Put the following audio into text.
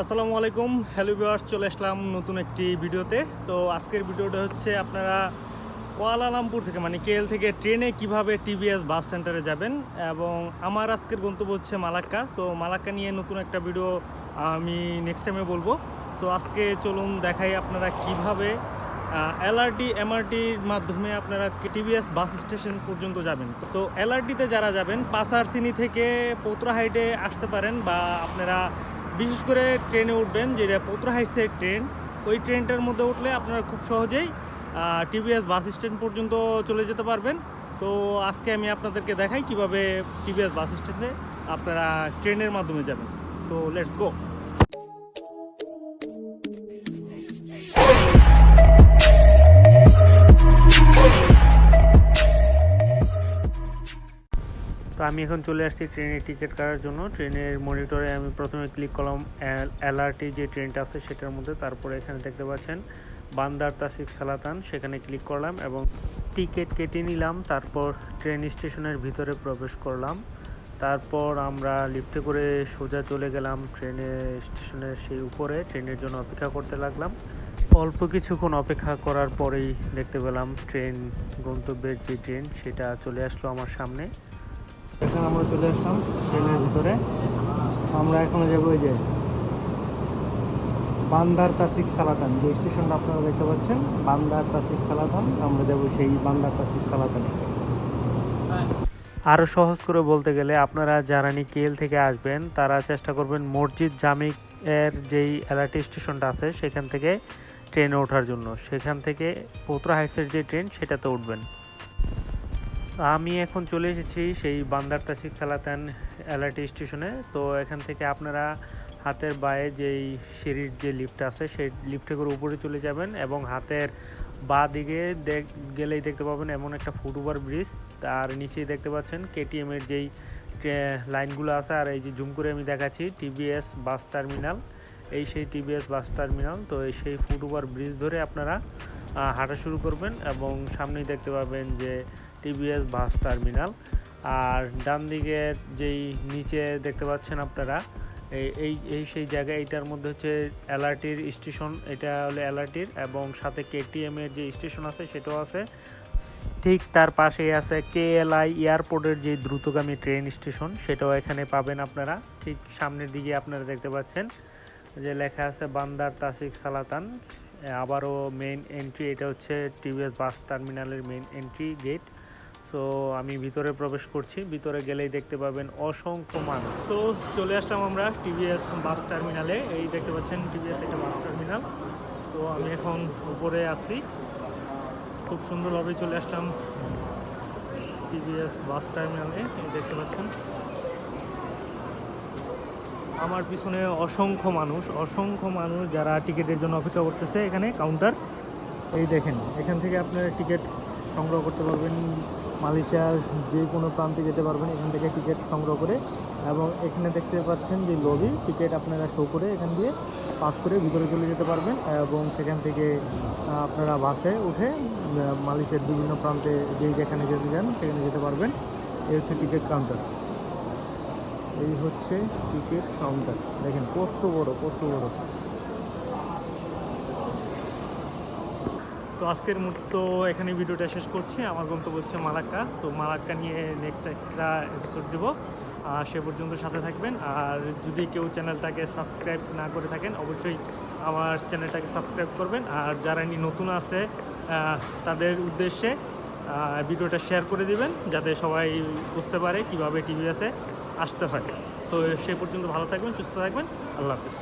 আসসালামু আলাইকুম, hello viewers, চলে আসলাম নতুন একটি ভিডিওতে। তো আজকের ভিডিওটা হচ্ছে আপনারা কুয়ালালামপুর থেকে মানে কেএল থেকে ট্রেনে কিভাবে টিভিএস বাস সেন্টারে যাবেন। এবং আমার আজকের গন্তব্য হচ্ছে মালাক্কা। সো মালাক্কা নিয়ে নতুন একটা ভিডিও আমি নেক্সট টাইমে বলবো। সো আজকে চলুন দেখাই আপনারা কিভাবে এলআরটি এমআরটির মাধ্যমে আপনারা টিভিএস বাস স্টেশন পর্যন্ত যাবেন। সো এলআরটিতে যারা যাবেন পাসারসিনি থেকে পৌত্রাহাইটে আসতে পারেন, বা আপনারা বিশেষ করে ট্রেনে উঠবেন যেটা পৌত্রাহাইটের ট্রেন। ওই ট্রেনটার মধ্যে উঠলে আপনারা খুব সহজেই টিভিএস বাস স্ট্যান্ড পর্যন্ত চলে যেতে পারবেন। তো আজকে আমি আপনাদেরকে দেখাই কিভাবে টিভিএস বাস স্ট্যান্ডে আপনারা ট্রেনের মাধ্যমে যাবেন। So let's go. তো আমি এখন চলে আসছি ট্রেনের টিকিট কাটার জন্য। ট্রেনের মনিটরে আমি প্রথমে ক্লিক করলাম এলআরটি যে ট্রেনটা আছে সেটার মধ্যে। তারপরে এখানে দেখতে পাচ্ছেন বান্দার তাসিক সালাতান, সেখানে ক্লিক করলাম এবং টিকিট কেটে নিলাম। তারপর ট্রেন স্টেশনের ভিতরে প্রবেশ করলাম। তারপর আমরা লিফটে করে সোজা চলে গেলাম ট্রেনের স্টেশনের সেই উপরে। ট্রেনের জন্য অপেক্ষা করতে লাগলাম। অল্প কিছুক্ষণ অপেক্ষা করার পরেই দেখতে পেলাম ট্রেন, গন্তব্যের যে ট্রেন সেটা চলে আসলো আমার সামনে। এখন আমরা চলে আসলাম ট্রেনের ভিতরে। আমরা এখনো যাবো ওই যে বান্দার তাসিক সালাতান, যে স্টেশনটা আপনারা দেখতে পাচ্ছেন বান্দার তাসিক সালাতান। আমরা যাবো সেই বান্দার তাসিক সালাতানে। আরও সহজ করে বলতে গেলে আপনারা যারা কেএল থেকে আসবেন তারা চেষ্টা করবেন মসজিদ জামিক এর যেই এলআরটি স্টেশনটা আছে সেখান থেকে ট্রেনে ওঠার জন্য। সেখান থেকে পৌত্রাহাইটসের যে ট্রেন সেটাতে উঠবেন। আমি এখন চলে এসেছি সেই বান্দার তাসিক সালাতান এলআরটি স্টেশনে। তো এখান থেকে আপনারা হাতের বায়ে যেই সিঁড়ির যে লিফট আছে সেই লিফটে করে উপরে চলে যাবেন এবং হাতের বাঁ দিকে গেলেই দেখতে পাবেন এমন একটা ফুটওভার ব্রিজ। তার নিচেই দেখতে পাচ্ছেন কেটিএম এর যেই লাইনগুলো আছে। আর এই যে জুম করে আমি দেখাচ্ছি টিভিএস বাস টার্মিনাল, এই সেই টিভিএস বাস টার্মিনাল। তো এই সেই ফুটওভার ব্রিজ ধরে আপনারা হাঁটা শুরু করবেন এবং সামনেই দেখতে পাবেন যে টিভিএস বাস টার্মিনাল। আর ডান দিকের যেই নিচে দেখতে পাচ্ছেন আপনারা এই সেই জায়গা, এইটার মধ্যে হচ্ছে এলআরটির স্টেশন। এটা হলো এলআরটির এবং সাথে কেটিএম এর যে স্টেশন আছে সেটাও আছে। ঠিক তার পাশেই আছে কেএলআই এয়ারপোর্টের যে দ্রুতগামী ট্রেন স্টেশন, সেটাও এখানে পাবেন আপনারা। ঠিক সামনের দিকে আপনারা দেখতে পাচ্ছেন যে লেখা আছে বান্দার তাসিক সালাতান। আবারও মেইন এন্ট্রি, এটা হচ্ছে টিভিএস বাস টার্মিনালের মেইন এন্ট্রি গেট। তো আমি ভিতরে প্রবেশ করছি। ভিতরে গেলেই দেখতে পাবেন অসংখ্য মানুষ। তো চলে আসলাম আমরা টিভিএস বাস টার্মিনালে। এই দেখতে পাচ্ছেন টিভিএস একটা বাস টার্মিনাল। তো আমি এখন উপরে আছি, খুব সুন্দরভাবে চলে আসলাম টিভিএস বাস টার্মিনালে। এই দেখতে পাচ্ছেন আমার পিছনে অসংখ্য মানুষ যারা টিকিটের জন্য অপেক্ষা করতেছে। এখানে কাউন্টার, এই দেখেন, এখান থেকে আপনারা টিকিট সংগ্রহ করতে পারবেন। মালয়েশিয়ার যে কোনো প্রান্তে যেতে পারবেন এখান থেকে টিকিট সংগ্রহ করে। এবং এখানে দেখতে পাচ্ছেন যে লবি, টিকিট আপনারা শো করে এখান দিয়ে পাস করে ভিতরে চলে যেতে পারবেন এবং সেখান থেকে আপনারা বাসে উঠে মালয়েশিয়ার বিভিন্ন প্রান্তে যেখানে যেতে চান সেখানে যেতে পারবেন। এই হচ্ছে টিকিট কাউন্টার, এই হচ্ছে টিকিট কাউন্টার। দেখেন কত বড়। তো আজকের মতো এখানে ভিডিওটা শেষ করছি। আমার গন্তব্য হচ্ছে মালাক্কা। তো মালাক্কা নিয়ে নেক্সট একটা এপিসোড দেবো। সে পর্যন্ত সাথে থাকবেন। আর যদি কেউ চ্যানেলটাকে সাবস্ক্রাইব না করে থাকেন অবশ্যই আমার চ্যানেলটাকে সাবস্ক্রাইব করবেন। আর যারা নতুন আছে তাদের উদ্দেশ্যে ভিডিওটা শেয়ার করে দিবেন যাতে সবাই বুঝতে পারে কীভাবে টিভিএসে আসতে হয়। সো সে পর্যন্ত ভালো থাকবেন, সুস্থ থাকবেন। আল্লাহ হাফিজ।